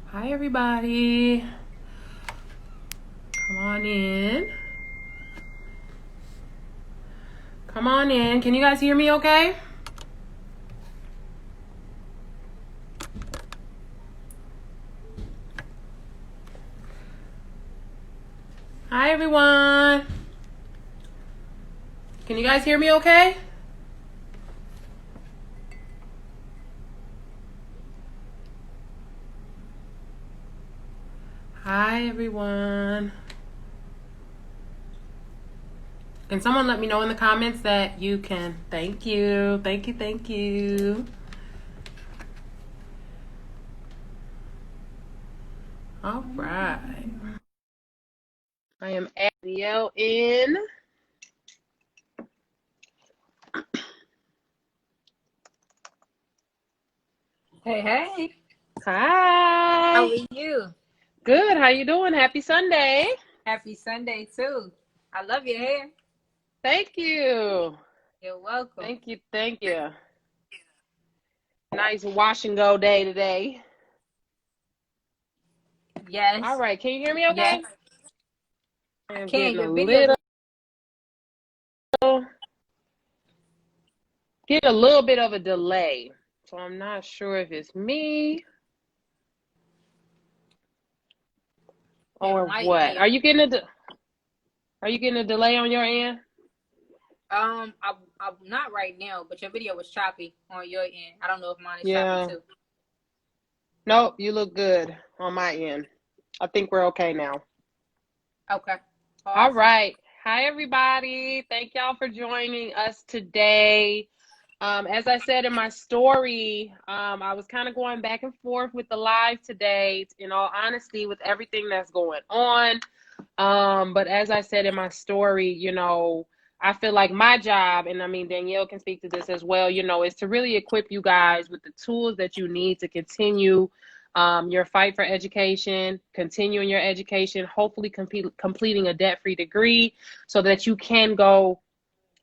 Hi, everybody. Come on in. Come on in. Can you guys hear me okay? Hi, everyone. Can you guys hear me okay? Hi, everyone. Can someone let me know in the comments that you can? Thank you. Thank you. Thank you. All right. I am Danielle in. Hey, hey. Hi. How are you? Good. How you doing? Happy Sunday. Happy Sunday, too. I love your hair. Thank you. You're welcome. Thank you. Thank you. Nice wash and go day today. Yes. All right. Can you hear me okay? Yes. I am Can getting your video a little bit of a delay. So I'm not sure if it's me or what. Are you getting a delay on your end? I'm not right now, but your video was choppy on your end. I don't know if mine is Yeah. choppy too. Nope, you look good on my end. I think we're okay now. Okay. Awesome. All right. Hi, everybody. Thank y'all for joining us today. As I said in my story, I was kind of going back and forth with the live today, in all honesty, with everything that's going on. But as I said in my story, I feel like my job, and I mean, Danielle can speak to this as well, is to really equip you guys with the tools that you need to continue your fight for education, continuing your education, hopefully completing a debt-free degree so that you can go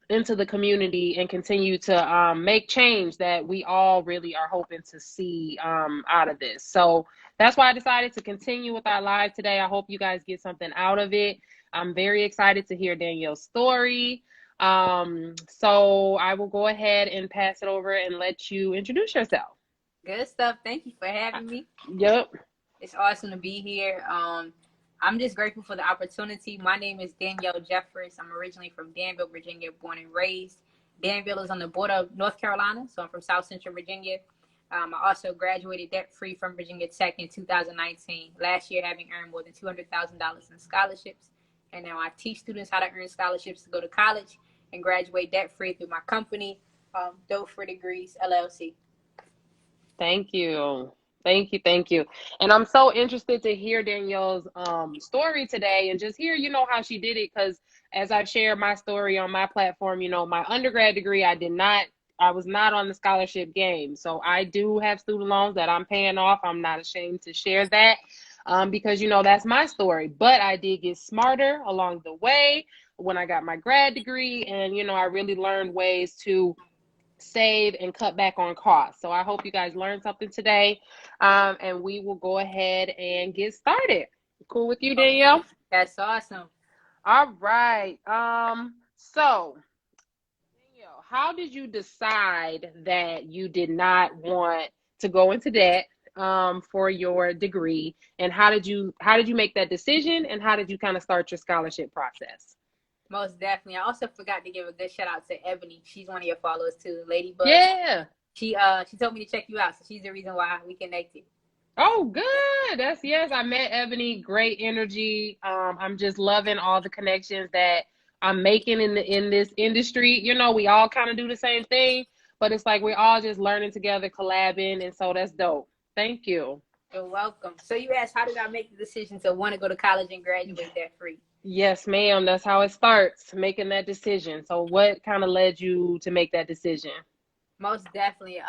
into the community and continue to make change that we all really are hoping to see out of this. So that's why I decided to continue with our live today. I hope you guys get something out of it. I'm very excited to hear Danielle's story. So I will go ahead and pass it over and let you introduce yourself. Good stuff. Thank you for having me. Yep. It's awesome to be here. I'm just grateful for the opportunity. My name is Danielle Jeffers. I'm originally from Danville, Virginia, born and raised. Danville is on the border of North Carolina, so I'm from South Central Virginia. I also graduated debt-free from Virginia Tech in 2019, last year having earned more than $200,000 in scholarships. And now I teach students how to earn scholarships to go to college and graduate debt-free through my company, Dope for Degrees, LLC. Thank you. Thank you. Thank you. And I'm so interested to hear Danielle's story today and just hear, how she did it. Because as I've shared my story on my platform, my undergrad degree, I was not on the scholarship game. So I do have student loans that I'm paying off. I'm not ashamed to share that because, that's my story. But I did get smarter along the way when I got my grad degree. And, I really learned ways to save and cut back on costs. So I hope you guys learned something today, and we will go ahead and get started. Cool with you, Danielle? That's awesome. All right. So Danielle, how did you decide that you did not want to go into debt for your degree, and how did you make that decision, and how did you kind of start your scholarship process? Most definitely. I also forgot to give a good shout out to Ebony. She's one of your followers too, Ladybug. Yeah. She told me to check you out, so she's the reason why we connected. Oh, good. Yes. I met Ebony. Great energy. I'm just loving all the connections that I'm making in this industry. We all kind of do the same thing, but it's like we're all just learning together, collabing, and so that's dope. Thank you. You're welcome. So you asked, how did I make the decision to want to go to college and graduate debt free? Yes, ma'am. That's how it starts, making that decision. So what kind of led you to make that decision? Most definitely.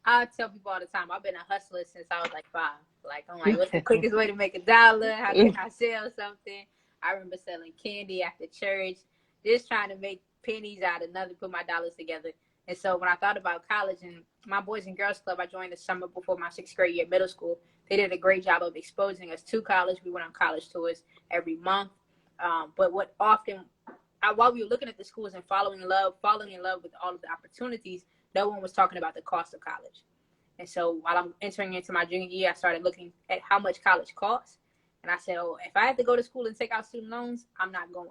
I tell people all the time, I've been a hustler since I was like 5. Like, I'm like, what's the quickest way to make $1? How can I sell something? I remember selling candy after church, just trying to make pennies out of nothing, put my dollars together. And so when I thought about college and my Boys and Girls Club, I joined the summer before my 6th grade year middle school. They did a great job of exposing us to college. We went on college tours every month. But what often, while we were looking at the schools and falling in love with all of the opportunities, no one was talking about the cost of college. And so while I'm entering into my junior year, I started looking at how much college costs. And I said, oh, if I have to go to school and take out student loans, I'm not going.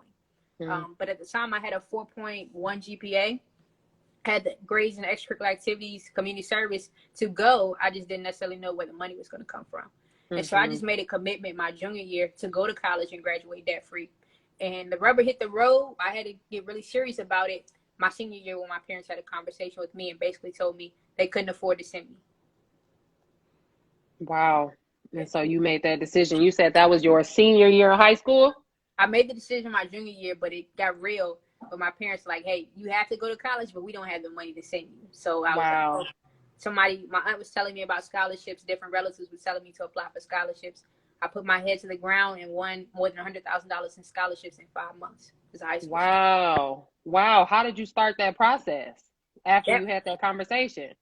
But at the time, I had a 4.1 GPA, had the grades and extracurricular activities, community service to go. I just didn't necessarily know where the money was going to come from. And so I just made a commitment my junior year to go to college and graduate debt free. And the rubber hit the road. I had to get really serious about it my senior year when my parents had a conversation with me and basically told me they couldn't afford to send me. Wow. And so you made that decision. You said that was your senior year of high school? I made the decision my junior year, but it got real. But my parents were like, hey, you have to go to college, but we don't have the money to send you. So I was like, my aunt was telling me about scholarships. Different relatives were telling me to apply for scholarships. I put my head to the ground and won more than $100,000 in scholarships in 5 months. As a high school Wow. Wow. How did you start that process after you had that conversation?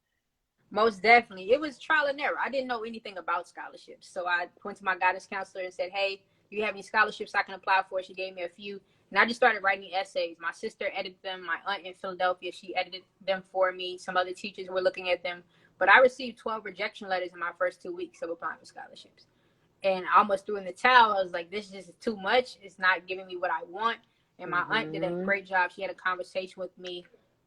Most definitely. It was trial and error. I didn't know anything about scholarships. So I went to my guidance counselor and said, hey, do you have any scholarships I can apply for? She gave me a few. And I just started writing essays. My sister edited them. My aunt in Philadelphia, she edited them for me. Some other teachers were looking at them. But I received 12 rejection letters in my first 2 weeks of applying for scholarships. And I almost threw in the towel. I was like, this is just too much. It's not giving me what I want. And my aunt did a great job. She had a conversation with me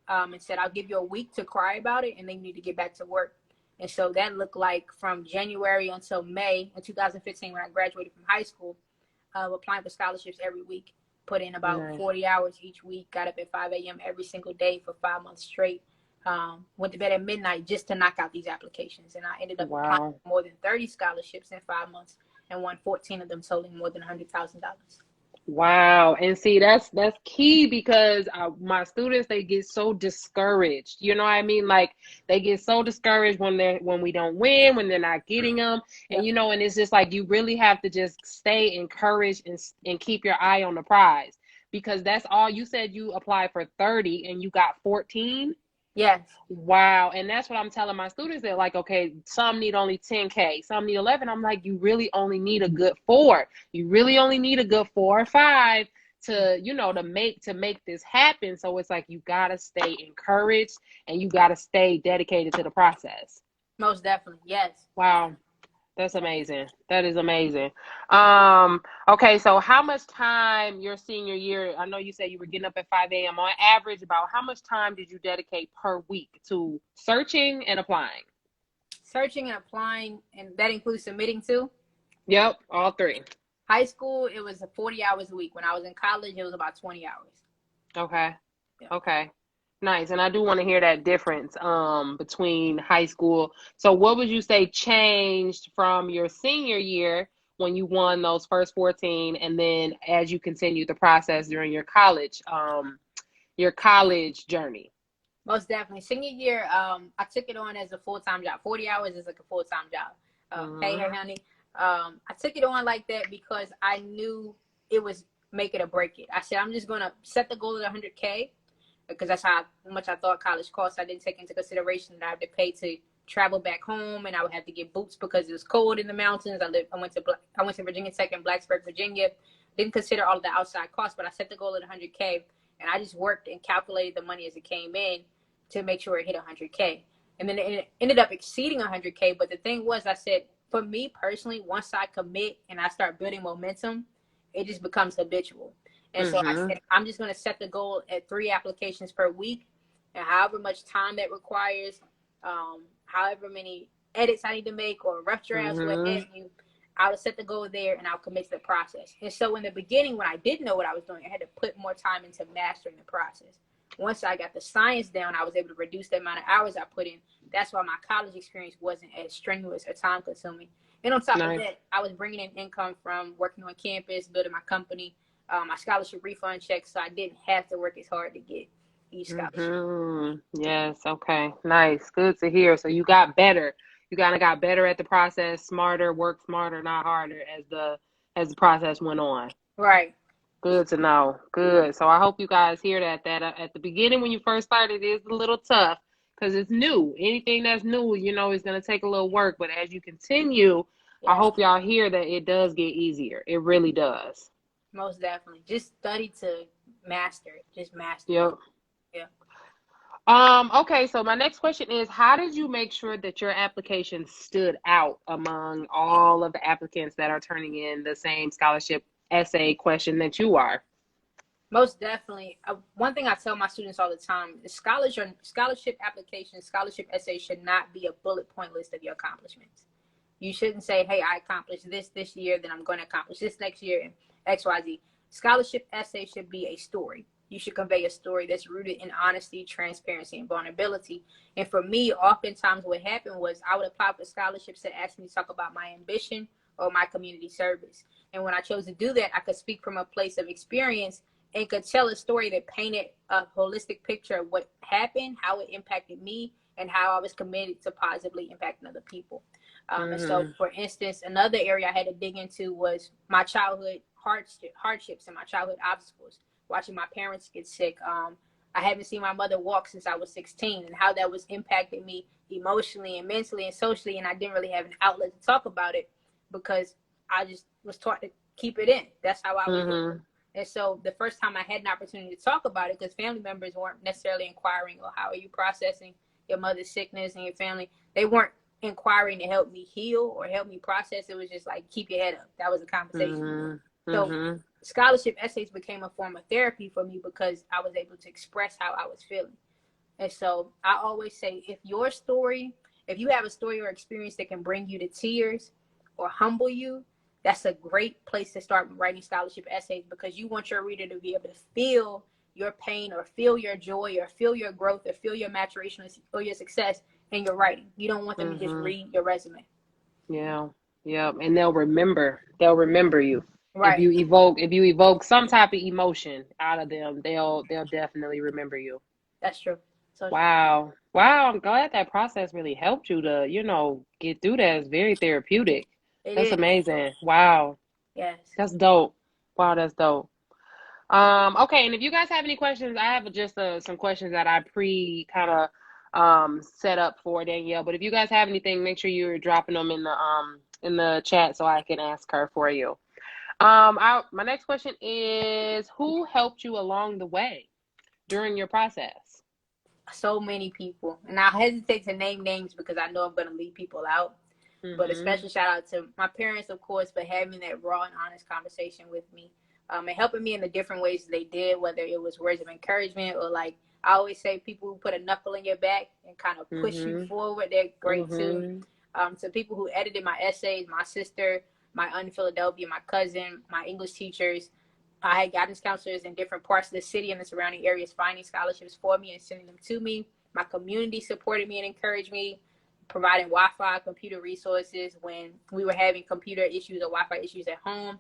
and said, I'll give you a week to cry about it, and then you need to get back to work. And so that looked like from January until May in 2015 when I graduated from high school, applying for scholarships every week, put in about 40 hours each week, got up at 5 a.m. every single day for 5 months straight, went to bed at midnight just to knock out these applications. And I ended up applying for more than 30 scholarships in 5 months and won 14 of them totaling more than $100,000. Wow. And see, that's key because my students, they get so discouraged. You know what I mean? Like they get so discouraged when we don't win, when they're not getting them. And, you know, and it's just like, you really have to just stay encouraged and keep your eye on the prize, because that's all. You said you applied for 30 and you got 14. Yes. Wow. And that's what I'm telling my students. They're like, okay, some need only 10K, some need 11. I'm like, you really only need a good 4. You really only need a good 4 or 5 to, you know, to make this happen. So it's like, you got to stay encouraged and you got to stay dedicated to the process. Most definitely. Yes. Wow. That's amazing. That is amazing. Okay, so how much time your senior year, I know you said you were getting up at 5 a.m. on average, about how much time did you dedicate per week to searching and applying? Searching and applying, and that includes submitting too? Yep, all 3. High school, it was 40 hours a week. When I was in college, it was about 20 hours. Okay. Yeah. Okay. Nice. And I do want to hear that difference between high school. So what would you say changed from your senior year when you won those first 14, and then as you continued the process during your college journey? Most definitely. Senior year, I took it on as a full-time job. 40 hours is like a full-time job. Hey, honey. I took it on like that because I knew it was make it or break it. I said, I'm just going to set the goal at 100K. Because that's how much I thought college cost. I didn't take into consideration that I had to pay to travel back home, and I would have to get boots because it was cold in the mountains. I went to Virginia Tech in Blacksburg, Virginia. Didn't consider all of the outside costs, but I set the goal at 100K, and I just worked and calculated the money as it came in to make sure it hit 100K. And then it ended up exceeding 100K. But the thing was, I said, for me personally, once I commit and I start building momentum, it just becomes habitual. And so I said, I'm just going to set the goal at 3 applications per week, and however much time that requires, however many edits I need to make or rough drafts, what have you, I'll set the goal there and I'll commit to the process. And so in the beginning, when I didn't know what I was doing, I had to put more time into mastering the process. Once I got the science down, I was able to reduce the amount of hours I put in. That's why my college experience wasn't as strenuous or time consuming. And on top of that, I was bringing in income from working on campus, building my company, my scholarship refund checks, so I didn't have to work as hard to get each scholarship. Yes. Okay. Nice. Good to hear. So you got better. You kind of got better at the process, smarter, worked smarter, not harder as the process went on. Right. Good to know. Good. So I hope you guys hear that at the beginning when you first started, it is a little tough because it's new. Anything that's new, is going to take a little work. But as you continue, I Yes, hope y'all hear that it does get easier. It really does. most definitely. Just study to master it. Just master it. Yep. Yeah. Okay, so my next question is, how did you make sure that your application stood out among all of the applicants that are turning in the same scholarship essay question that you are? Most definitely. One thing I tell my students all the time is scholarship applications, scholarship essays should not be a bullet point list of your accomplishments. You shouldn't say, hey, I accomplished this year, then I'm going to accomplish this next year, and XYZ. Scholarship essay should be a story. You should convey a story that's rooted in honesty, transparency, and vulnerability. And for me, oftentimes what happened was I would apply for scholarships that asked me to talk about my ambition or my community service. And when I chose to do that, I could speak from a place of experience and could tell a story that painted a holistic picture of what happened, how it impacted me, and how I was committed to positively impacting other people. And so, for instance, another area I had to dig into was my childhood hardships and my childhood obstacles. Watching my parents get sick. I haven't seen my mother walk since I was 16, and how that was impacting me emotionally and mentally and socially. And I didn't really have an outlet to talk about it because I just was taught to keep it in. That's how I was doing. And so the first time I had an opportunity to talk about it, because family members weren't necessarily inquiring, well, how are you processing your mother's sickness and your family? They weren't inquiring to help me heal or help me process. It was just like, keep your head up. That was a conversation. So scholarship essays became a form of therapy for me because I was able to express how I was feeling. And so I always say, if you have a story or experience that can bring you to tears or humble you, that's a great place to start writing scholarship essays, because you want your reader to be able to feel your pain or feel your joy or feel your growth or feel your maturation or your success in your writing. You don't want them to just read your resume. Yeah. Yeah. And they'll remember you. Right. If you evoke some type of emotion out of them, they'll definitely remember you. That's true. So Wow. Wow. I'm glad that process really helped you to, get through that. It's very therapeutic. it That's is. amazing. Wow. Yes. That's dope. Wow, that's dope. Okay, and if you guys have any questions, I have just some questions that I kind of set up for Danielle. But if you guys have anything, make sure you're dropping them in the chat so I can ask her for you. My next question is, who helped you along the way during your process? So many people. And I hesitate to name names because I know I'm going to leave people out. But a special shout out to my parents, of course, for having that raw and honest conversation with me, and helping me in the different ways they did, whether it was words of encouragement or, like I always say, people who put a knuckle in your back and kind of push you forward, they're great too. To people who edited my essays, my sister, my aunt in Philadelphia, my cousin, my English teachers. I had guidance counselors in different parts of the city and the surrounding areas finding scholarships for me and sending them to me. My community supported me and encouraged me, providing Wi-Fi, computer resources when we were having computer issues or Wi-Fi issues at home,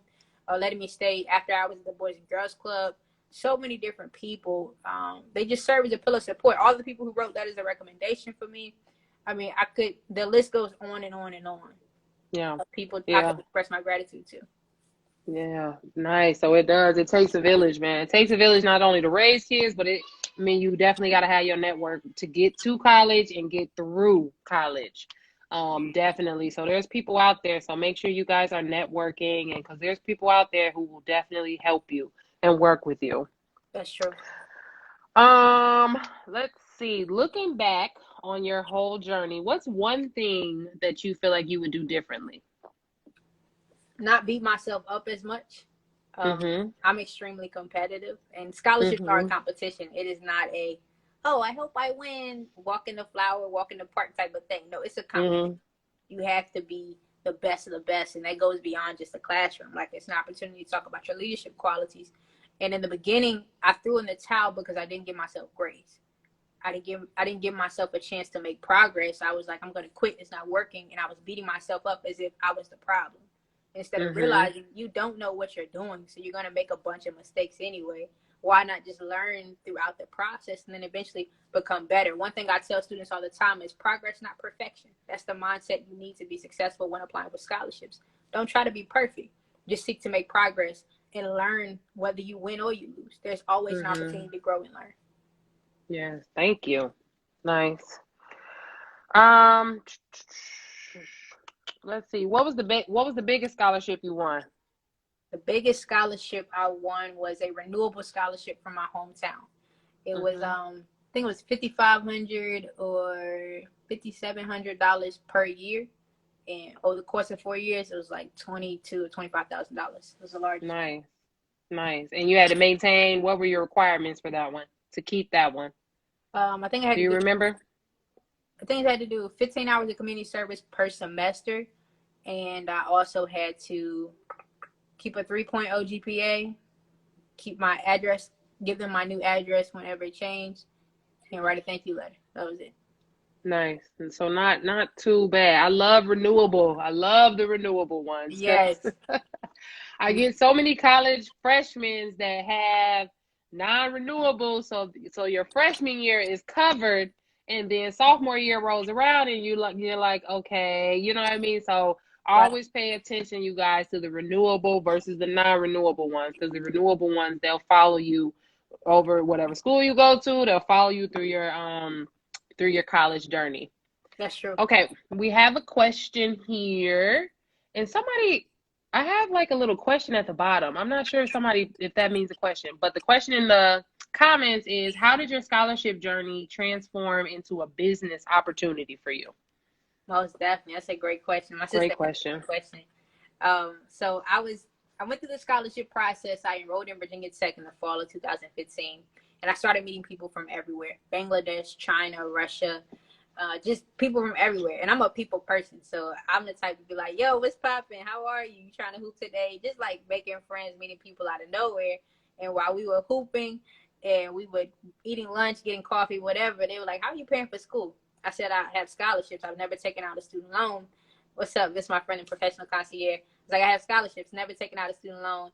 letting me stay after hours at the Boys and Girls Club. So many different people. They just serve as a pillar of support. All the people who wrote letters of recommendation for me. I mean, the list goes on and on and on. Yeah. People I could express my gratitude to. Yeah, nice. So it does. It takes a village, man. It takes a village not only to raise kids, but you definitely got to have your network to get to college and get through college. Definitely. So there's people out there. So make sure you guys are networking, and because there's people out there who will definitely help you and work with you. That's true. Let's see. Looking back on your whole journey, what's one thing that you feel like you would do differently? Not beat myself up as much. I'm extremely competitive, and scholarships are a competition. It is not I hope I win, walk in the flower, walk in the park type of thing. No, it's a competition. You have to be the best of the best, and that goes beyond just the classroom. Like, it's an opportunity to talk about your leadership qualities. And in the beginning, I threw in the towel because I didn't give myself grace. I didn't give myself a chance to make progress. I was like, I'm going to quit. It's not working. And I was beating myself up as if I was the problem, instead of realizing you don't know what you're doing. So you're going to make a bunch of mistakes anyway. Why not just learn throughout the process and then eventually become better? One thing I tell students all the time is progress, not perfection. That's the mindset you need to be successful when applying for scholarships. Don't try to be perfect. Just seek to make progress and learn whether you win or you lose. There's always an opportunity to grow and learn. Yes, thank you. Nice. Um, let's see. What was the biggest scholarship you won? The biggest scholarship I won was a renewable scholarship from my hometown. It was I think it was $5,500 or $5,700 per year, and over the course of 4 years, it was like $22,000 to $25,000. It was a large. Nice. And you had to maintain. What were your requirements for that one to keep that one? I think I had. Do you remember? I think I had to do 15 hours of community service per semester, and I also had to keep a 3.0 GPA, keep my address, give them my new address whenever it changed, and write a thank you letter. That was it. Nice. And so not too bad. I love renewable. I love the renewable ones. Yes. I get so many college freshmen that have non-renewable, so your freshman year is covered, and then sophomore year rolls around and you're like, okay, you know what I mean? So always pay attention, you guys, to the renewable versus the non-renewable ones, because the renewable ones, they'll follow you over whatever school you go to. They'll follow you through your college journey. That's true. Okay, we have a question here, and I have like a little question at the bottom. I'm not sure if that means a question, but the question in the comments is, how did your scholarship journey transform into a business opportunity for you? Most definitely. That's a great question. Great question. So I went through the scholarship process. I enrolled in Virginia Tech in the fall of 2015, and I started meeting people from everywhere: Bangladesh, China, Russia, just people from everywhere. And I'm a people person, so I'm the type to be like, yo, what's poppin'? How are you? You trying to hoop today? Just like making friends, meeting people out of nowhere. And while we were hooping and we were eating lunch, getting coffee, whatever, they were like, how are you paying for school? I said, I have scholarships. I've never taken out a student loan. What's up? This is my friend and professional concierge. It's like, I have scholarships, never taken out a student loan.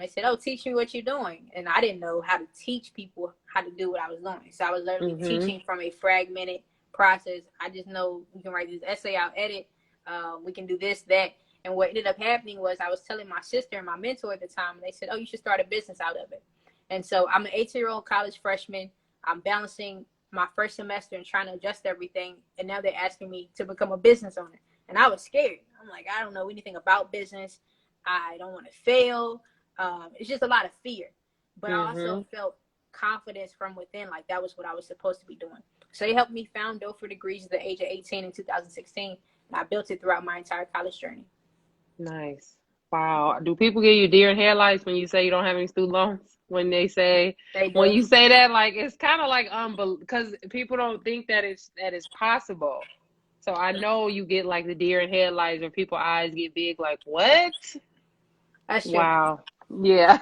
They said, oh, teach me what you're doing. And I didn't know how to teach people how to do what I was doing. So I was literally teaching from a fragmented process. I just know we can write this essay, I'll edit. We can do this, that. And what ended up happening was I was telling my sister and my mentor at the time, and they said, oh, you should start a business out of it. And so I'm an 18-year-old college freshman. I'm balancing my first semester and trying to adjust everything. And now they're asking me to become a business owner. And I was scared. I'm like, I don't know anything about business. I don't want to fail. It's just a lot of fear. But I also felt confidence from within, like that was what I was supposed to be doing. So they helped me found Doe for Degrees at the age of 18 in 2016. And I built it throughout my entire college journey. Nice. Wow. Do people give you deer in headlights when you say you don't have any student loans? When you say that, like, it's kind of like because people don't think that it's possible. So I know you get like the deer in headlights, or people's eyes get big, like, what? That's true. Wow. Yeah.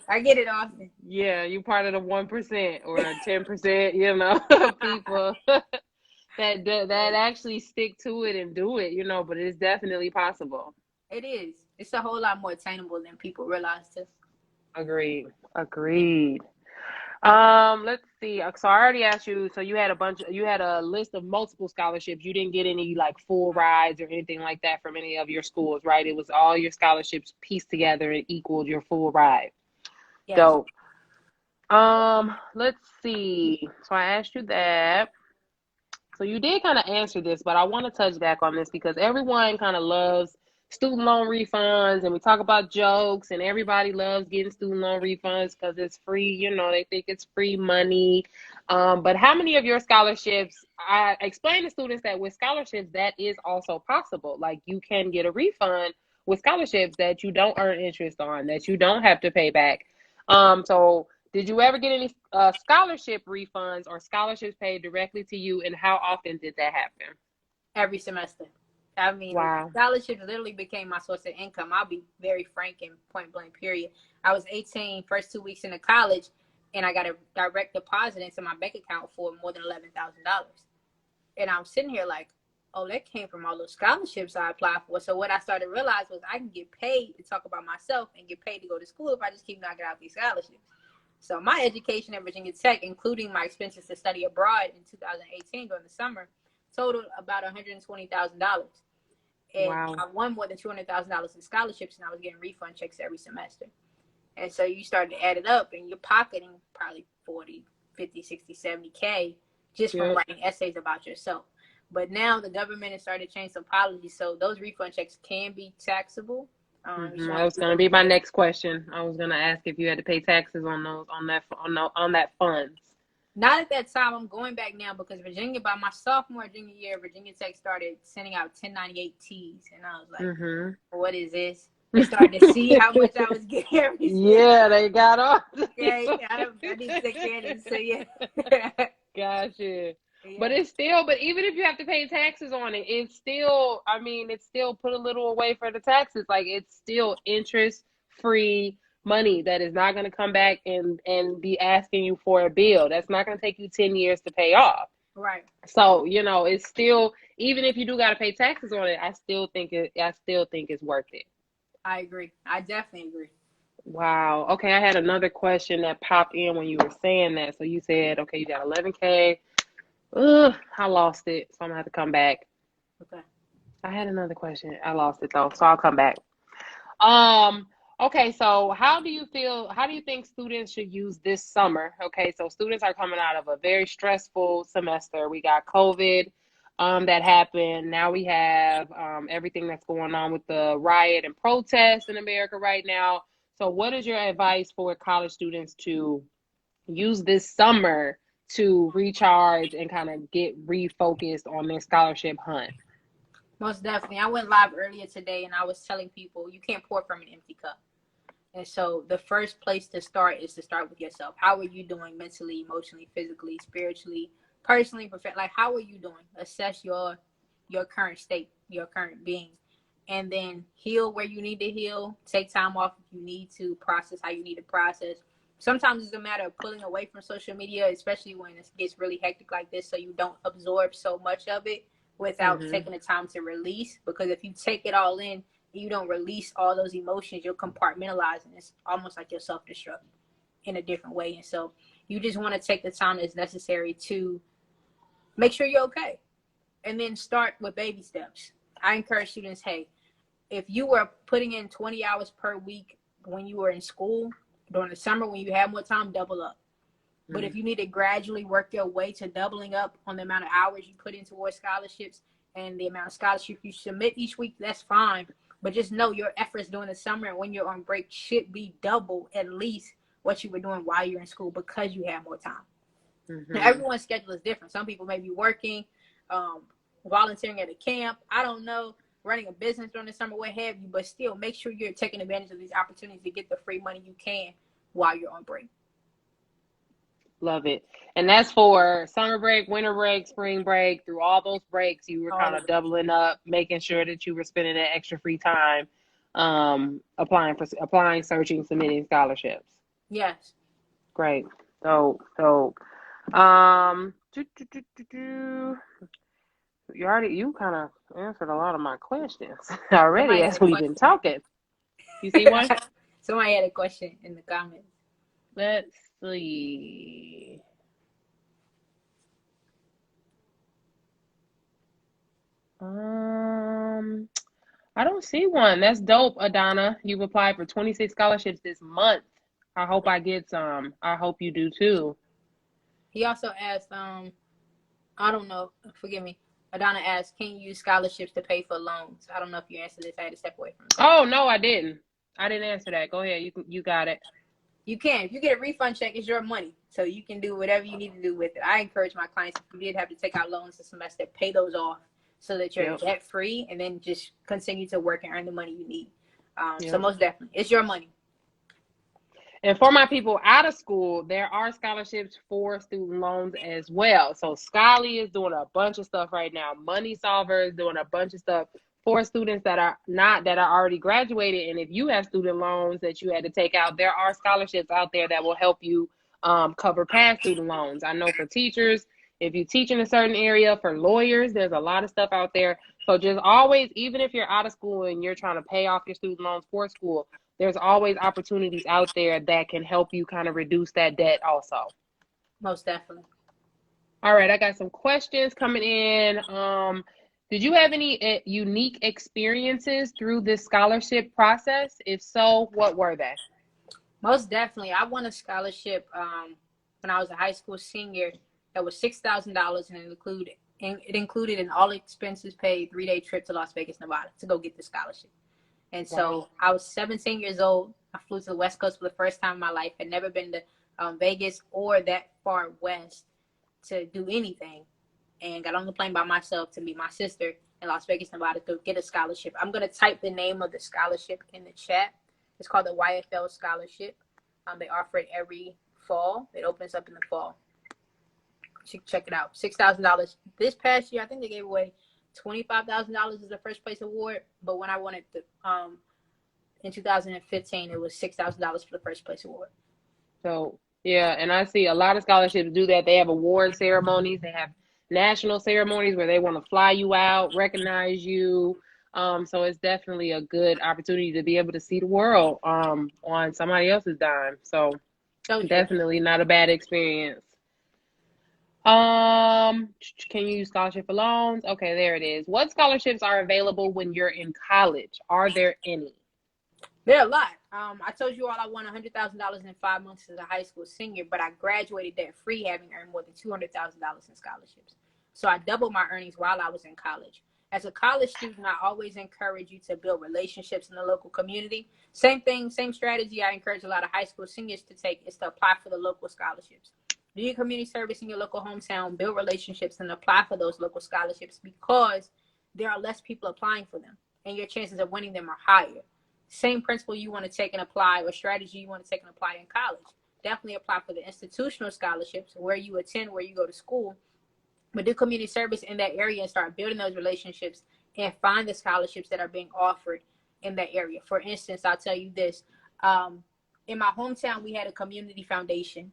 I get it often. Yeah, you part of the 1% or 10%, you know, people that actually stick to it and do it, you know, but it's definitely possible. It is. It's a whole lot more attainable than people realize too. Agreed. Let's see. So I already asked you, so you had a list of multiple scholarships. You didn't get any like full rides or anything like that from any of your schools, right? It was all your scholarships pieced together and equaled your full ride. Yes. So, let's see. So I asked you that. So you did kind of answer this, but I want to touch back on this because everyone kind of loves student loan refunds, and we talk about jokes, and everybody loves getting student loan refunds because it's free. You know, they think it's free money. But how many of your scholarships, I explain to students that with scholarships, that is also possible. Like, you can get a refund with scholarships that you don't earn interest on, that you don't have to pay back. So did you ever get any scholarship refunds or scholarships paid directly to you, and how often did that happen? Every semester. I mean, wow. Scholarships literally became my source of income. I'll be very frank and point blank, period. I was 18, first 2 weeks into college, and I got a direct deposit into my bank account for more than $11,000. And I'm sitting here like, oh, that came from all those scholarships I applied for. So what I started to realize was I can get paid to talk about myself and get paid to go to school if I just keep knocking out these scholarships. So my education at Virginia Tech, including my expenses to study abroad in 2018 during the summer, totaled about $120,000. And wow. I won more than $200,000 in scholarships, and I was getting refund checks every semester. And so you start to add it up and you're pocketing probably 40, 50, 60, 70K just from writing essays about yourself. But now the government has started to change some policies, so those refund checks can be taxable. That was going to be my next question. I was going to ask if you had to pay taxes on those, on that funds. Not at that time. I'm going back now because Virginia, by my sophomore junior year, Virginia Tech started sending out 1098-Ts, and I was like, what is this? They started to see how much I was getting every Yeah, they got off. Okay, I need to take care of this. So yeah. Gotcha. Yeah. But it's still, but even if you have to pay taxes on it, it's still, I mean, it's still put a little away for the taxes. Like, it's still interest-free money that is not going to come back and be asking you for a bill. That's not going to take you 10 years to pay off. Right. So, you know, it's still, even if you do got to pay taxes on it, I still think it's worth it. I agree. I definitely agree. Wow. Okay, I had another question that popped in when you were saying that. So you said, okay, you got 11K. I lost it, so I'm gonna have to come back. Okay. I had another question. I lost it though, so I'll come back. Okay, so how do you think students should use this summer? Okay, so students are coming out of a very stressful semester. We got COVID that happened. Now we have everything that's going on with the riot and protests in America right now. So what is your advice for college students to use this summer to recharge and kind of get refocused on their scholarship hunt? Most definitely. I went live earlier today and I was telling people you can't pour from an empty cup. And so the first place to start is to start with yourself. How are you doing mentally, emotionally, physically, spiritually, personally, like how are you doing? Assess your current state, your current being, and then heal where you need to heal. Take time off if you need to, process how you need to process. Sometimes it's a matter of pulling away from social media, especially when it gets really hectic like this, so you don't absorb so much of it without taking the time to release. Because if you take it all in, you don't release all those emotions, you'll compartmentalize, and it's almost like you'll self-destruct in a different way. And so you just want to take the time that's necessary to make sure you're okay. And then start with baby steps. I encourage students, hey, if you were putting in 20 hours per week when you were in school, during the summer when you have more time, double up. But if you need to gradually work your way to doubling up on the amount of hours you put in towards scholarships and the amount of scholarships you submit each week, that's fine. But just know your efforts during the summer and when you're on break should be double at least what you were doing while you're in school because you have more time. Now, everyone's schedule is different. Some people may be working, volunteering at a camp, I don't know, running a business during the summer, what have you, but still make sure you're taking advantage of these opportunities to get the free money you can while you're on break. Love it. And that's for summer break, winter break, spring break. Through all those breaks, you were kind of doubling up, making sure that you were spending that extra free time applying, searching, submitting scholarships. Yes. Great. So you kind of answered a lot of my questions already as we've been talking. You see one? Somebody had a question in the comments. Let's see. I don't see one. That's dope, Adana. You've applied for 26 scholarships this month. I hope I get some. I hope you do too. He also asked, I don't know, forgive me. Adana asked, can you use scholarships to pay for loans? I don't know if you answered this. I had to step away from it. Oh, no, I didn't. I didn't answer that. Go ahead. You got it. You can. If you get a refund check, it's your money. So you can do whatever you need to do with it. I encourage my clients, if you did have to take out loans this semester, pay those off so that you're debt free and then just continue to work and earn the money you need. So most definitely, it's your money. And for my people out of school, there are scholarships for student loans as well. So Scholly is doing a bunch of stuff right now. Money Solver is doing a bunch of stuff for students that are already graduated. And if you have student loans that you had to take out, there are scholarships out there that will help you cover past student loans. I know for teachers, if you teach in a certain area, for lawyers, there's a lot of stuff out there. So just always, even if you're out of school and you're trying to pay off your student loans for school, there's always opportunities out there that can help you kind of reduce that debt also. Most definitely. All right, I got some questions coming in. Did you have any unique experiences through this scholarship process? If so, what were they? Most definitely. I won a scholarship when I was a high school senior that was $6,000, and it included an all expenses paid 3-day trip to Las Vegas, Nevada to go get the scholarship. And so I was 17 years old. I flew to the West Coast for the first time in my life. Had never been to Vegas or that far west to do anything, and got on the plane by myself to meet my sister in Las Vegas, Nevada to get a scholarship. I'm going to type the name of the scholarship in the chat. It's called the YFL Scholarship. They offer it every fall. It opens up in the fall. You should check it out. $6,000. This past year, I think they gave away $25,000 as the first place award. But when I won it in 2015, it was $6,000 for the first place award. So, yeah, and I see a lot of scholarships do that. They have award ceremonies. They have national ceremonies where they want to fly you out, recognize you. So it's definitely a good opportunity to be able to see the world on somebody else's dime. So definitely not a bad experience. Can you use scholarship for loans? Okay, there it is. What scholarships are available when you're in college? Are there any? There are a lot. I told you all I won $100,000 in 5 months as a high school senior, but I graduated debt free, having earned more than $200,000 in scholarships. So I doubled my earnings while I was in college. As a college student, I always encourage you to build relationships in the local community. Same thing, same strategy I encourage a lot of high school seniors to take is to apply for the local scholarships. Do your community service in your local hometown, build relationships, and apply for those local scholarships because there are less people applying for them, and your chances of winning them are higher. Same principle you want to take and apply, or strategy you want to take and apply in college. Definitely apply for the institutional scholarships where you attend, where you go to school, but do community service in that area and start building those relationships and find the scholarships that are being offered in that area. For instance, I'll tell you this. In my hometown, we had a community foundation,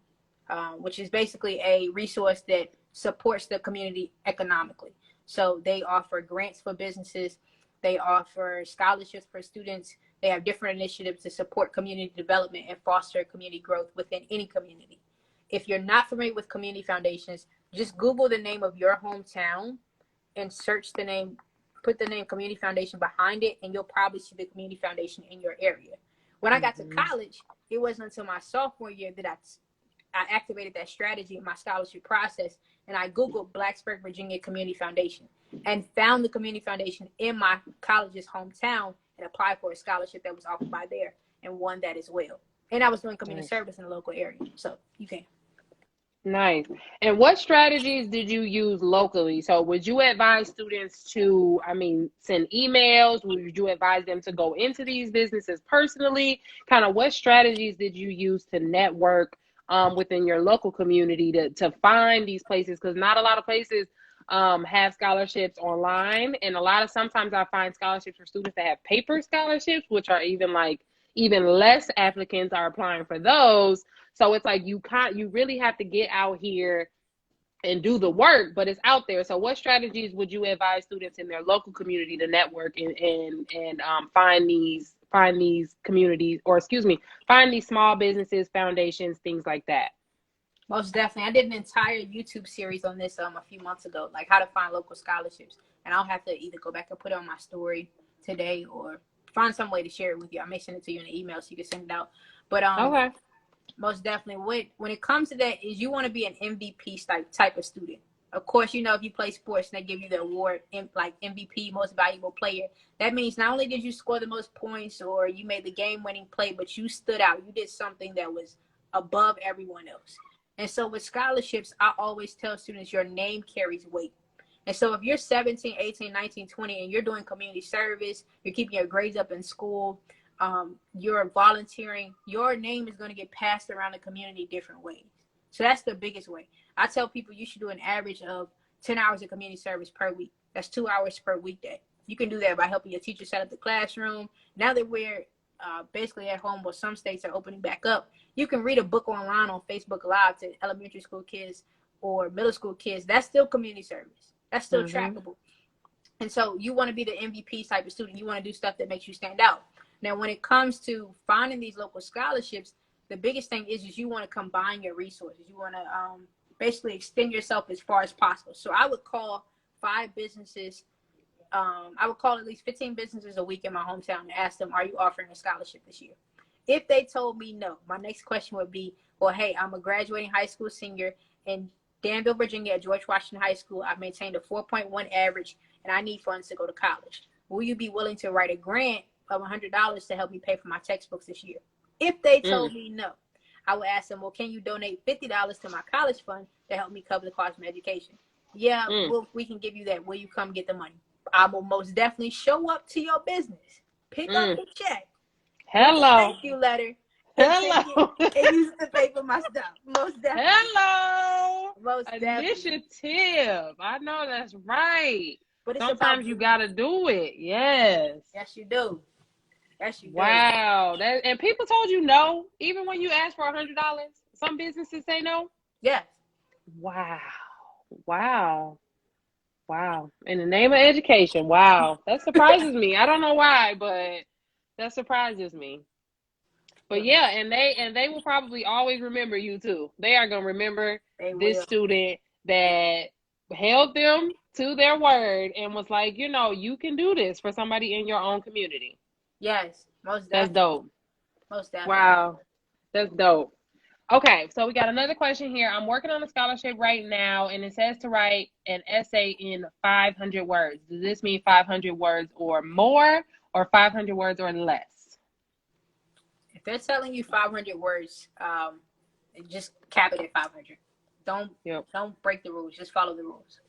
which is basically a resource that supports the community economically. So they offer grants for businesses. They offer scholarships for students. They have different initiatives to support community development and foster community growth within any community. If you're not familiar with community foundations, just Google the name of your hometown and search the name, put the name community foundation behind it, and you'll probably see the community foundation in your area. When I got to college, it wasn't until my sophomore year that I activated that strategy in my scholarship process, and I Googled Blacksburg, Virginia Community Foundation and found the community foundation in my college's hometown and applied for a scholarship that was offered by there and won that as well. And I was doing community service in the local area, so you can. Nice. And what strategies did you use locally? So would you advise students to, send emails? Would you advise them to go into these businesses personally? Kind of what strategies did you use to network within your local community to find these places? Because not a lot of places have scholarships online. And sometimes I find scholarships for students that have paper scholarships, which are even less applicants are applying for those. So it's like you really have to get out here and do the work, but it's out there. So what strategies would you advise students in their local community to network and find these communities, find these small businesses, foundations, things like that? Most definitely. I did an entire YouTube series on this a few months ago, like how to find local scholarships. And I'll have to either go back and put it on my story today or find some way to share it with you. I may send it to you in an email so you can send it out. But okay. Most definitely, when it comes to that, is you want to be an MVP type of student. Of course, if you play sports and they give you the award, like MVP, most valuable player, that means not only did you score the most points or you made the game-winning play, but you stood out. You did something that was above everyone else. And so with scholarships, I always tell students your name carries weight. And so if you're 17, 18, 19, 20, and you're doing community service, you're keeping your grades up in school, you're volunteering, your name is going to get passed around the community different ways. So that's the biggest way. I tell people you should do an average of 10 hours of community service per week. That's 2 hours per weekday. You can do that by helping your teacher set up the classroom. Now that we're basically at home, but some states are opening back up, you can read a book online on Facebook Live to elementary school kids or middle school kids. That's still community service. That's still trackable. And so you want to be the MVP type of student. You want to do stuff that makes you stand out. Now, when it comes to finding these local scholarships, the biggest thing is you want to combine your resources. You want to basically extend yourself as far as possible. So I would call 5 businesses. I would call at least 15 businesses a week in my hometown and ask them, are you offering a scholarship this year? If they told me no, my next question would be, well, hey, I'm a graduating high school senior in Danville, Virginia at George Washington High School. I've maintained a 4.1 average, and I need funds to go to college. Will you be willing to write a grant of $100 to help me pay for my textbooks this year? If they told me no, I would ask them, well, can you donate $50 to my college fund to help me cover the cost of my education? Yeah, we can give you that. Will you come get the money? I will most definitely show up to your business, pick up the check, hello, thank you letter, hello, and use it to pay for my stuff. Most definitely. hello. Most Initiative. definitely. I know that's right. But it's sometimes you gotta do it. Yes. Yes, you do. Yes, you do. Wow. And people told you no, even when you asked for $100. Some businesses say no. Yes. Wow. Wow. Wow. In the name of education. Wow. That surprises me. I don't know why, but that surprises me. But yeah, and they will probably always remember you too. They are gonna remember this student that held them to their word and was like, you can do this for somebody in your own community. Yes, most definitely. That's dope. Most definitely. Wow. That's dope. Okay, so we got another question here. I'm working on a scholarship right now, and it says to write an essay in 500 words. Does this mean 500 words or more, or 500 words or less? If they're telling you 500 words, just cap it at 500. Don't break the rules. Just follow the rules.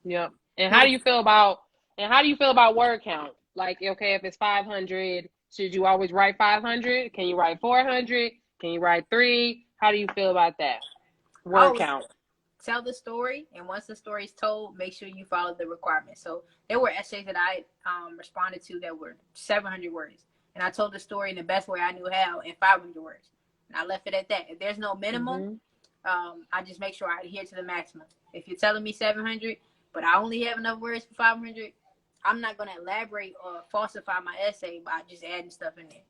Yep. And how do you feel about word count? Like, okay, if it's 500, should you always write 500? Can you write 400? Can you write 3? How do you feel about that? Word count. Tell the story, and once the story is told, make sure you follow the requirements. So there were essays that I responded to that were 700 words, and I told the story in the best way I knew how in 500 words, and I left it at that. If there's no minimum, I just make sure I adhere to the maximum. If you're telling me 700, but I only have enough words for 500, I'm not going to elaborate or falsify my essay by just adding stuff in there.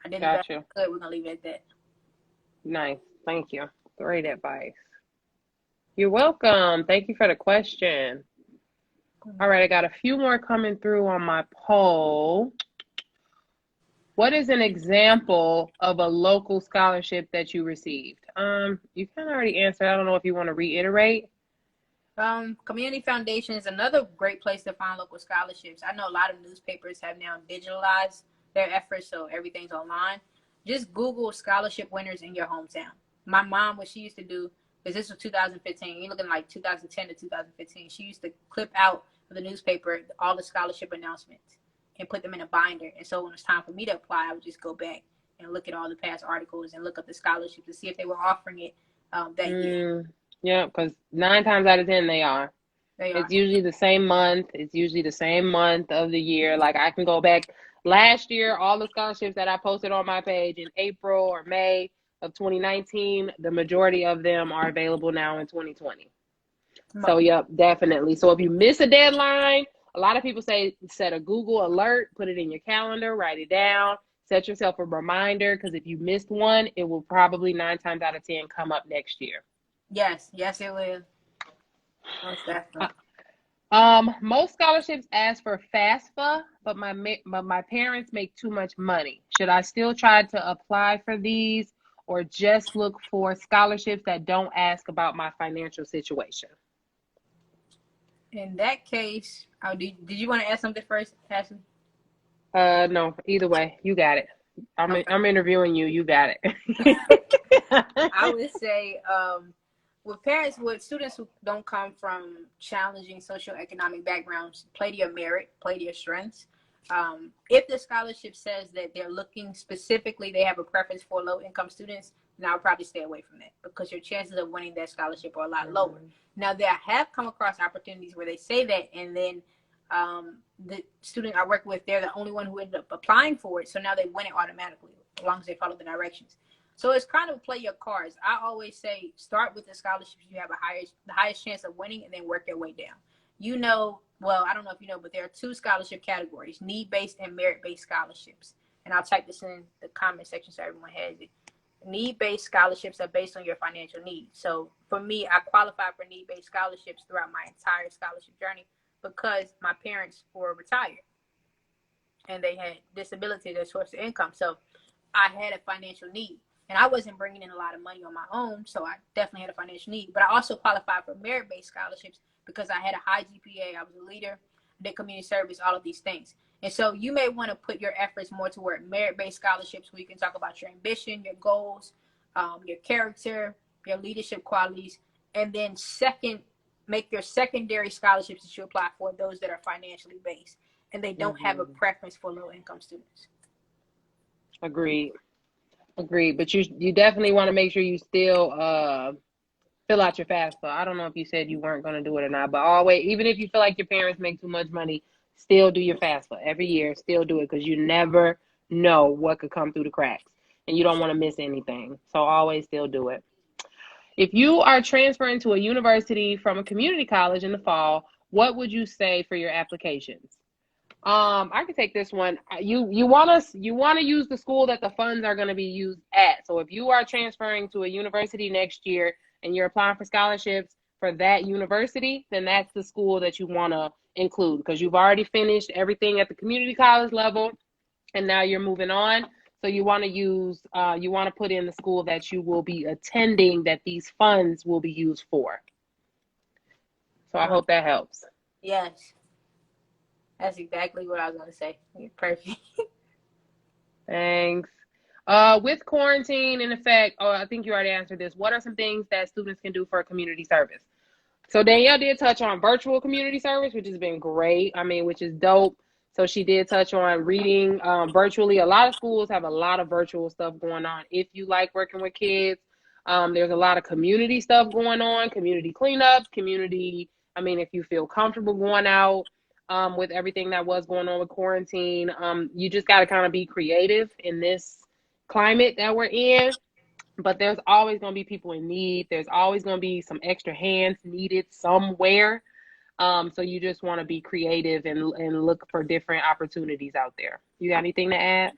I did the best I could. We're going to leave it at that. Nice. Thank you. Great advice. You're welcome. Thank you for the question. All right, I got a few more coming through on my poll. What is an example of a local scholarship that you received? You kind of already answered. I don't know if you want to reiterate. Community Foundation is another great place to find local scholarships. I know a lot of newspapers have now digitalized their efforts, so everything's online. Just Google scholarship winners in your hometown. My mom, what she used to do, because this was 2015, you're looking like 2010 to 2015, she used to clip out of the newspaper all the scholarship announcements and put them in a binder. And so when it's time for me to apply, I would just go back and look at all the past articles and look up the scholarship to see if they were offering it that year. Yeah, because 9 times out of 10 they are. It's usually the same month. It's usually the same month of the year. Like, I can go back last year, all the scholarships that I posted on my page in April or May of 2019, the majority of them are available now in 2020. So, yep, definitely. So if you miss a deadline, a lot of people say set a Google alert, put it in your calendar, write it down, set yourself a reminder, because if you missed one, it will probably 9 times out of 10 come up next year. Yes, it will. Most definitely. Most scholarships ask for FAFSA, but my parents make too much money. Should I still try to apply for these, or just look for scholarships that don't ask about my financial situation? In that case, did you want to ask something first, Ashley? No. Either way, you got it. I'm interviewing you. You got it. I would say, with students who don't come from challenging socioeconomic backgrounds, play to your merit, play to your strengths. If the scholarship says that they're looking specifically, they have a preference for low-income students, then I'll probably stay away from that, because your chances of winning that scholarship are a lot lower. Now, there have come across opportunities where they say that, and then the student I work with, they're the only one who ended up applying for it, so now they win it automatically, as long as they follow the directions. So it's kind of play your cards. I always say start with the scholarships you have the highest chance of winning, and then work your way down. Well, I don't know if you know, but there are 2 scholarship categories: need-based and merit-based scholarships. And I'll type this in the comment section so everyone has it. Need-based scholarships are based on your financial needs. So for me, I qualified for need-based scholarships throughout my entire scholarship journey because my parents were retired and they had disability as a source of income. So I had a financial need. And I wasn't bringing in a lot of money on my own, so I definitely had a financial need. But I also qualified for merit-based scholarships because I had a high GPA, I was a leader, did community service, all of these things. And so you may want to put your efforts more toward merit-based scholarships where you can talk about your ambition, your goals, your character, your leadership qualities, and then make your secondary scholarships that you apply for those that are financially based, and they don't have a preference for low-income students. Agreed. But you definitely want to make sure you still fill out your FAFSA. I don't know if you said you weren't going to do it or not, but always, even if you feel like your parents make too much money, still do your FAFSA every year. Still do it, because you never know what could come through the cracks, and you don't want to miss anything. So always still do it. If you are transferring to a university from a community college in the fall, what would you say for your applications? I can take this one. You want to use the school that the funds are going to be used at. So if you are transferring to a university next year and you're applying for scholarships for that university, then that's the school that you want to include, because you've already finished everything at the community college level and now you're moving on. So you want to put in the school that you will be attending, that these funds will be used for. So I hope that helps. Yes. That's exactly what I was going to say. You're perfect. Thanks. With quarantine in effect, I think you already answered this. What are some things that students can do for community service? So Danielle did touch on virtual community service, which has been great. Which is dope. So she did touch on reading virtually. A lot of schools have a lot of virtual stuff going on. If you like working with kids, there's a lot of community stuff going on, community cleanups, if you feel comfortable going out with everything that was going on with quarantine, you just got to kind of be creative in this climate that we're in. But there's always going to be people in need. There's always going to be some extra hands needed somewhere. So you just want to be creative and look for different opportunities out there. You got anything to add?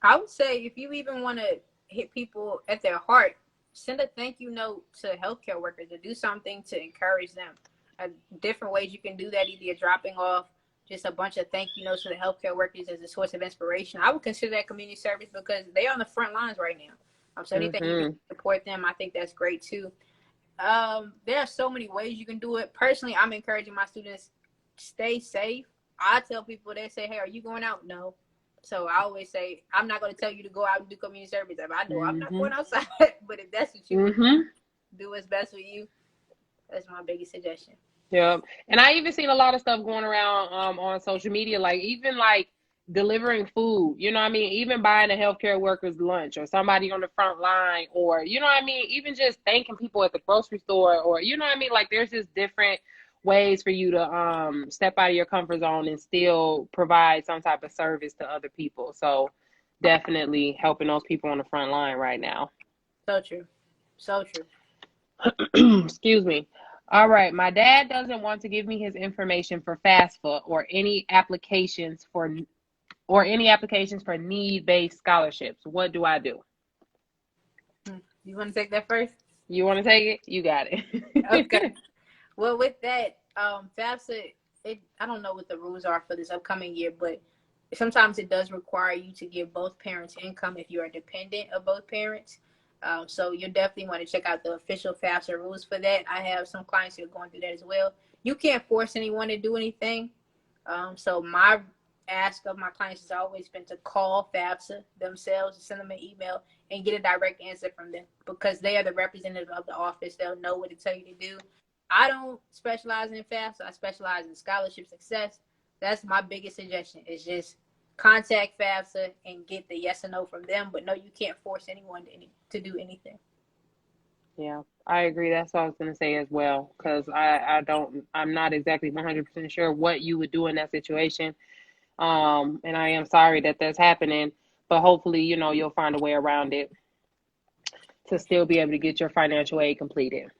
I would say if you even want to hit people at their heart, send a thank you note to healthcare workers to do something to encourage them. Different ways you can do that, either you're dropping off just a bunch of thank you notes to the healthcare workers as a source of inspiration. I would consider that community service because they're on the front lines right now. So anything you can support them, I think that's great too. There are so many ways you can do it. Personally, I'm encouraging my students, stay safe. I tell people, they say, hey, are you going out? No. So I always say, I'm not going to tell you to go out and do community service. If I know I'm not going outside, but if that's what you do what's best for you, that's my biggest suggestion. Yeah. And I even seen a lot of stuff going around on social media, even delivering food, even buying a healthcare worker's lunch or somebody on the front line, or, even just thanking people at the grocery store, or, there's just different ways for you to step out of your comfort zone and still provide some type of service to other people. So definitely helping those people on the front line right now. So true. So true. Excuse me. All right. My dad doesn't want to give me his information for FAFSA or any applications for need-based scholarships. What do I do? You want to take that first? You want to take it? You got it. Okay. Well, with that, FAFSA, I don't know what the rules are for this upcoming year, but sometimes it does require you to give both parents income if you are dependent of both parents. So you definitely want to check out the official FAFSA rules for that. I have some clients who are going through that as well. You can't force anyone to do anything. So my ask of my clients has always been to call FAFSA themselves, send them an email, and get a direct answer from them, because they are the representative of the office. They'll know what to tell you to do. I don't specialize in FAFSA. I specialize in scholarship success. That's my biggest suggestion, is just contact FAFSA and get the yes or no from them. But no, you can't force anyone to do anything. Yeah, I agree. That's what I was going to say as well, because I'm not exactly 100% sure what you would do in that situation. And I am sorry that that's happening, but hopefully, you'll find a way around it to still be able to get your financial aid completed.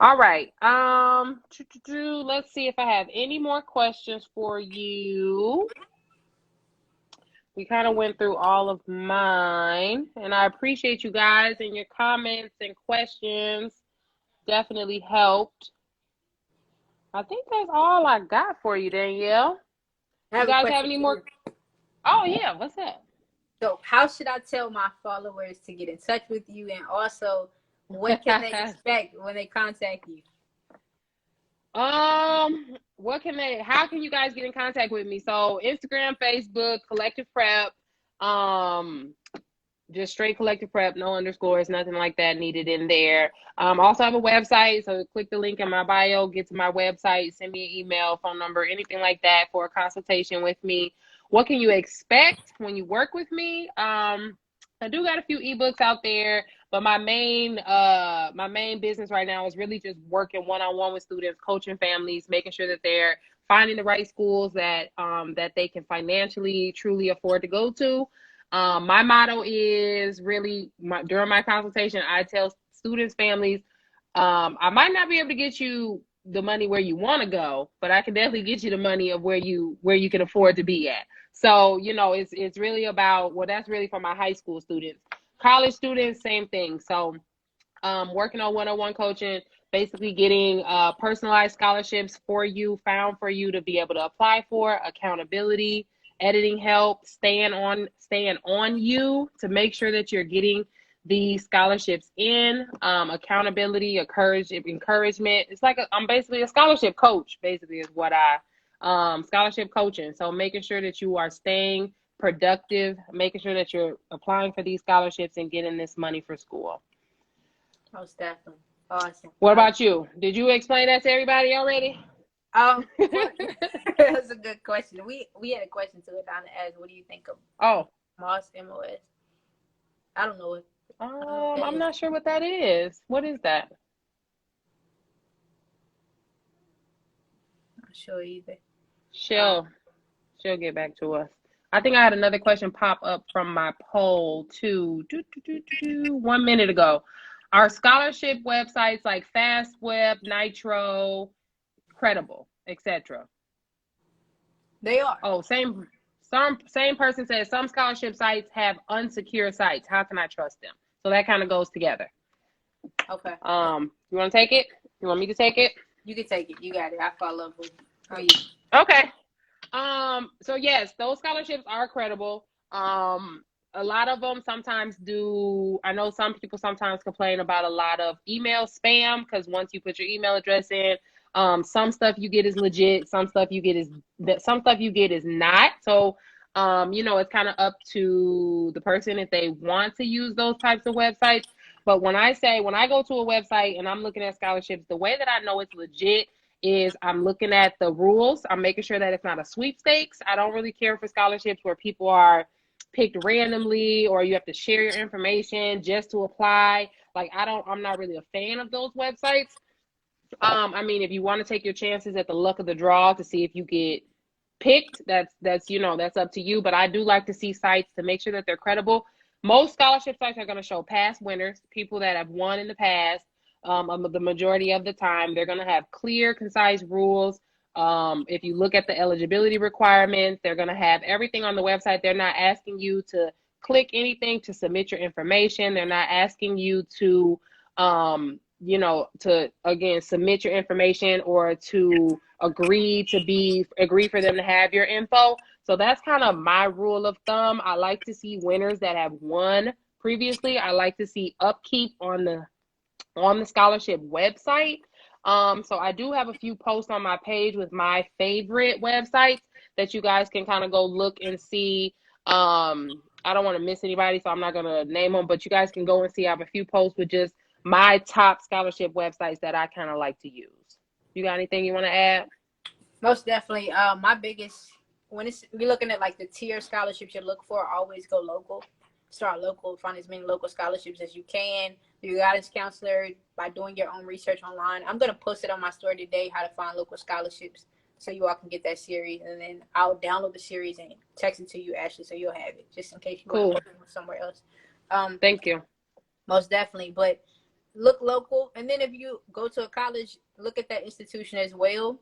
All right. Let's see if I have any more questions for you. We kind of went through all of mine, and I appreciate you guys, and your comments and questions definitely helped. I think that's all I got for you, Danielle. You guys have any more? Oh, yeah. What's that? So how should I tell my followers to get in touch with you? And also, what can they expect when they contact you? How can you guys get in contact with me? So Instagram, Facebook, Collective Prep, just straight Collective Prep, no underscores, nothing like that needed in there. Also have a website, so click the link in my bio, get to my website, send me an email, phone number, anything like that for a consultation with me. What can you expect when you work with me? I do got a few ebooks out there, but my main business right now is really just working one-on-one with students, coaching families, making sure that they're finding the right schools that that they can financially truly afford to go to. My motto is really during my consultation, I tell students, families, I might not be able to get you the money where you want to go, but I can definitely get you the money of where you can afford to be at. So, you know, it's really about, well, that's really for my high school students. College students, same thing. So working on one-on-one coaching, basically getting personalized scholarships for you, found for you to be able to apply for, accountability, editing help, staying on you to make sure that you're getting the scholarships in, accountability, encouragement. It's like I'm basically a scholarship coach, basically is what scholarship coaching. So making sure that you are staying productive, making sure that you're applying for these scholarships and getting this money for school. Most definitely. Awesome. What about you? Did you explain that to everybody already? That's a good question. We had a question to it down to ask, what do you think of MOS? I don't know what. I'm not sure what that is. What is that? Not sure either. She'll get back to us. I think I had another question pop up from my poll too. 1 minute ago. Are scholarship websites like FastWeb, Nitro, Credible, etc.? They are. Oh, same person says some scholarship sites have unsecure sites. How can I trust them? So that kind of goes together. Okay. You want to take it? You want me to take it? You can take it. You got it. I follow with you. Okay. So yes, those scholarships are credible. A lot of them sometimes do. I know some people sometimes complain about a lot of email spam because once you put your email address in, some stuff you get is legit, some stuff you get is not. So, you know, it's kind of up to the person if they want to use those types of websites. But when I go to a website and I'm looking at scholarships, the way that I know it's legit is I'm looking at the rules. I'm making sure that it's not a sweepstakes. I don't really care for scholarships where people are picked randomly or you have to share your information just to apply. Like I'm not really a fan of those websites. I mean, if you want to take your chances at the luck of the draw to see if you get picked, that's you know, that's up to you. But I do like to see sites to make sure that they're credible. Most scholarship sites are going to show past winners, people that have won in the past. The majority of the time, they're going to have clear, concise rules. If you look at the eligibility requirements, they're going to have everything on the website. They're not asking you to click anything to submit your information. They're not asking you to, you know, to, again, submit your information or to agree for them to have your info. So that's kind of my rule of thumb. I like to see winners that have won previously. I like to see upkeep on the scholarship website. So I do have a few posts on my page with my favorite websites that you guys can kind of go look and see. I don't want to miss anybody, so I'm not going to name them, but you guys can go and see. I have a few posts with just my top scholarship websites that I kind of like to use. You got anything you want to add? Most definitely. My biggest, we're looking at like the tier scholarships you look for, always go local. Start local, find as many local scholarships as you can. Your guidance counselor by doing your own research online. I'm going to post it on my story today, how to find local scholarships, so you all can get that series. And then I'll download the series and text it to you, Ashley, so you'll have it, just in case you want to work somewhere else. Thank you. Most definitely. But look local. And then if you go to a college, look at that institution as well.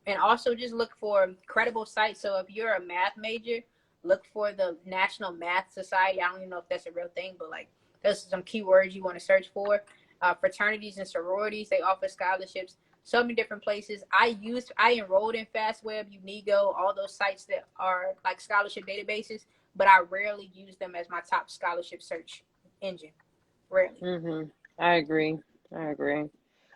And also just look for credible sites. So if you're a math major, look for the National Math Society. I don't even know if that's a real thing, but like those are some keywords you want to search for. Fraternities and sororities, they offer scholarships. So many different places. I enrolled in FastWeb, Unigo, all those sites that are like scholarship databases. but I rarely use them as my top scholarship search engine. Rarely. Mm-hmm. I agree.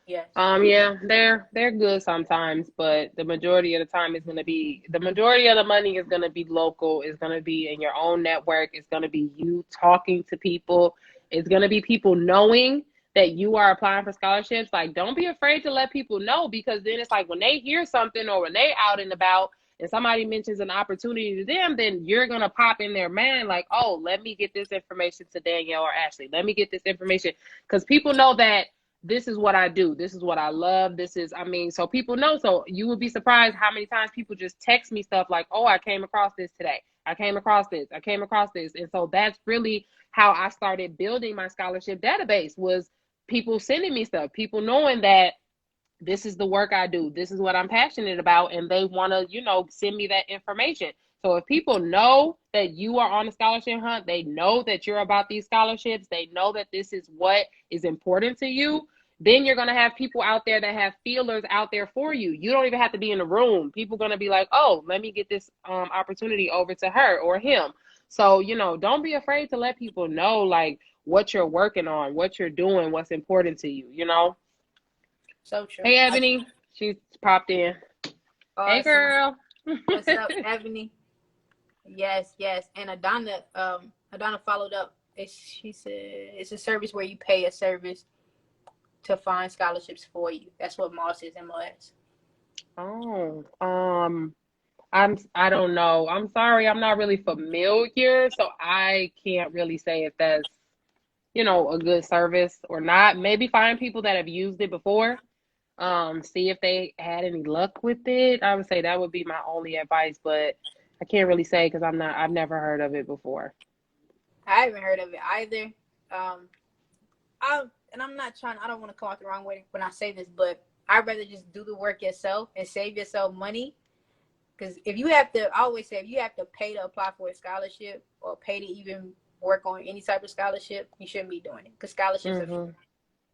Yes. Yeah, they're good sometimes, but the majority of the time is gonna be the majority of the money is gonna be local, it's gonna be in your own network, it's gonna be you talking to people, it's gonna be people knowing that you are applying for scholarships. Like, don't be afraid to let people know, because then it's like when they hear something or when they out and about and somebody mentions an opportunity to them, then you're gonna pop in their mind like, oh, let me get this information to Danielle or Ashley. Let me get this information, because people know that this is what I do. This is what I love. This is, I mean, so people know. So you would be surprised how many times people just text me stuff like, oh, I came across this today. I came across this. I came across this. And so that's really how I started building my scholarship database, was people sending me stuff, people knowing that this is the work I do. This is what I'm passionate about. And they want to, send me that information. So if people know that you are on a scholarship hunt, they know that you're about these scholarships, they know that this is what is important to you, then you're going to have people out there that have feelers out there for you. You don't even have to be in the room. People are going to be like, oh, let me get this opportunity over to her or him. So, don't be afraid to let people know, like, what you're working on, what you're doing, what's important to you. So true. Hey, Ebony. She popped in. Awesome. Hey, girl. What's up, Ebony? Yes. And Adana followed up. She said it's a service where you pay a service to find scholarships for you. That's what Moss is, MOS. Oh, I don't know. I'm sorry, I'm not really familiar, so I can't really say if that's, a good service or not. Maybe find people that have used it before. See if they had any luck with it. I would say that would be my only advice, but I can't really say because I've never heard of it before. I haven't heard of it either. I don't want to come out the wrong way when I say this, but I'd rather just do the work yourself and save yourself money. Because I always say, if you have to pay to apply for a scholarship or pay to even work on any type of scholarship, you shouldn't be doing it, because scholarships are free.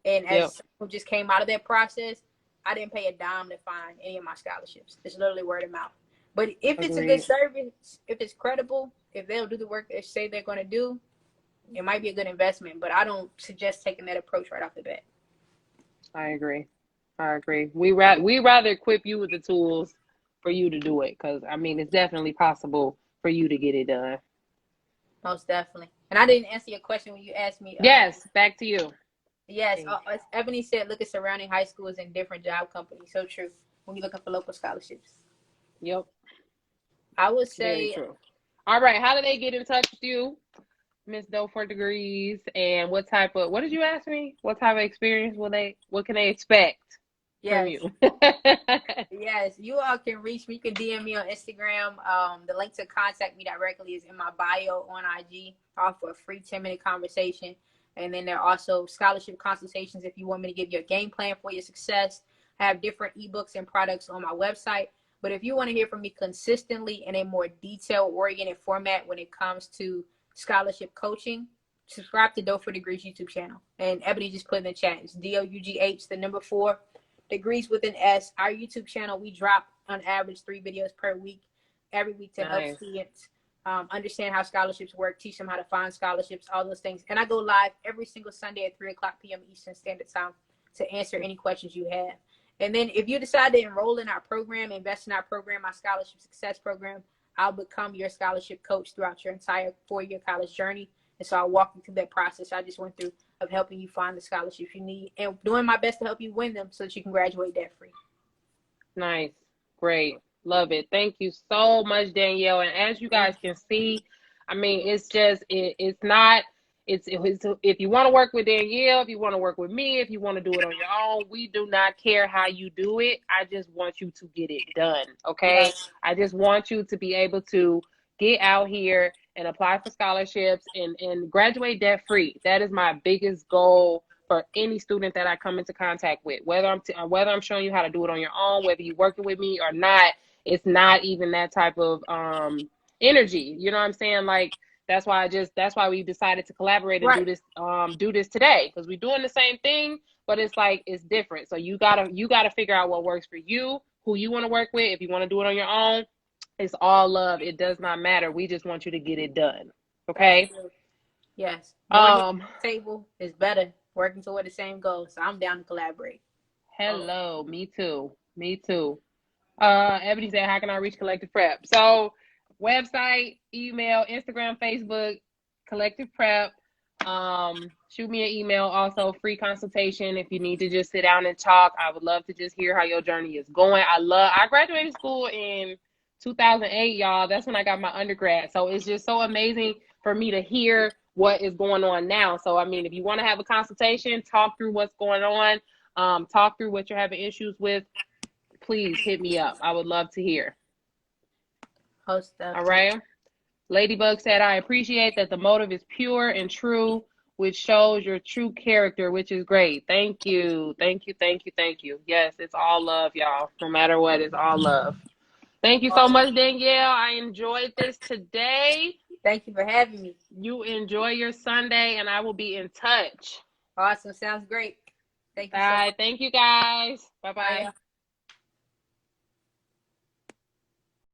And as someone who just came out of that process, I didn't pay a dime to find any of my scholarships. It's literally word of mouth. But if it's a good service, if it's credible, if they'll do the work they say they're going to do, it might be a good investment. But I don't suggest taking that approach right off the bat. I agree. We rather equip you with the tools for you to do it, because I mean, it's definitely possible for you to get it done. Most definitely. And I didn't answer your question when you asked me. Yes, back to you. Yes, as Ebony said, look at surrounding high schools and different job companies. So true. When you're looking for local scholarships. Yep. I would say. Very true. All right. How do they get in touch with you, Miss Doe for Degrees? And what did you ask me? What type of experience what can they expect from you? Yes, you all can reach me. You can DM me on Instagram. The link to contact me directly is in my bio on IG. I offer a free 10-minute conversation. And then there are also scholarship consultations if you want me to give you a game plan for your success. I have different ebooks and products on my website. But if you want to hear from me consistently in a more detail-oriented format when it comes to scholarship coaching, subscribe to Dough for Degrees YouTube channel. And Ebony just put in the chat. It's DOUGH, the number 4, Degrees with an S. Our YouTube channel, we drop on average 3 videos per week, every week to help students understand how scholarships work, teach them how to find scholarships, all those things. And I go live every single Sunday at 3 o'clock p.m. Eastern Standard Time to answer any questions you have. And then if you decide to enroll in our program, invest in our program, our Scholarship Success Program, I'll become your scholarship coach throughout your entire 4-year college journey. And so I'll walk you through that process I just went through of helping you find the scholarships you need and doing my best to help you win them so that you can graduate debt-free. Nice. Great. Love it. Thank you so much, Danielle. And as you guys can see, I mean, it's just, it's not, it's if you want to work with Danielle, if you want to work with me, if you want to do it on your own, we do not care how you do it. I just want you to get it done. Okay. Yes. I just want you to be able to get out here and apply for scholarships and graduate debt free. That is my biggest goal for any student that I come into contact with, whether I'm showing you how to do it on your own, whether you're working with me or not. It's not even that type of energy. You know what I'm saying? Like, that's why we decided to collaborate and do this today, because we're doing the same thing, but it's like, it's different. So you gotta figure out what works for you, who you want to work with. If you want to do it on your own, It's all love. It does not matter. We just want you to get it done. Okay? Yes. More table is better. Working toward the same goal. So I'm down to collaborate. Hello. Me too. Me too. Ebony said, how can I reach Collective Prep? So website, email, Instagram, Facebook, Collective Prep. Shoot me an email. Also, free consultation if you need to just sit down and talk. I would love to just hear how your journey is going. I graduated school in 2008, y'all. That's when I got my undergrad. So it's just so amazing for me to hear what is going on now. So, I mean, if you want to have a consultation, talk through what's going on, talk through what you're having issues with, please hit me up. I would love to hear. Host up. All right. Ladybug said, I appreciate that the motive is pure and true, which shows your true character, which is great. Thank you. Thank you. Thank you. Thank you. Yes, it's all love, y'all. No matter what, it's all love. Thank you so much, Danielle. I enjoyed this today. Thank you for having me. You enjoy your Sunday, and I will be in touch. Awesome. Sounds great. Thank you. Bye. Thank you, guys. Bye-bye.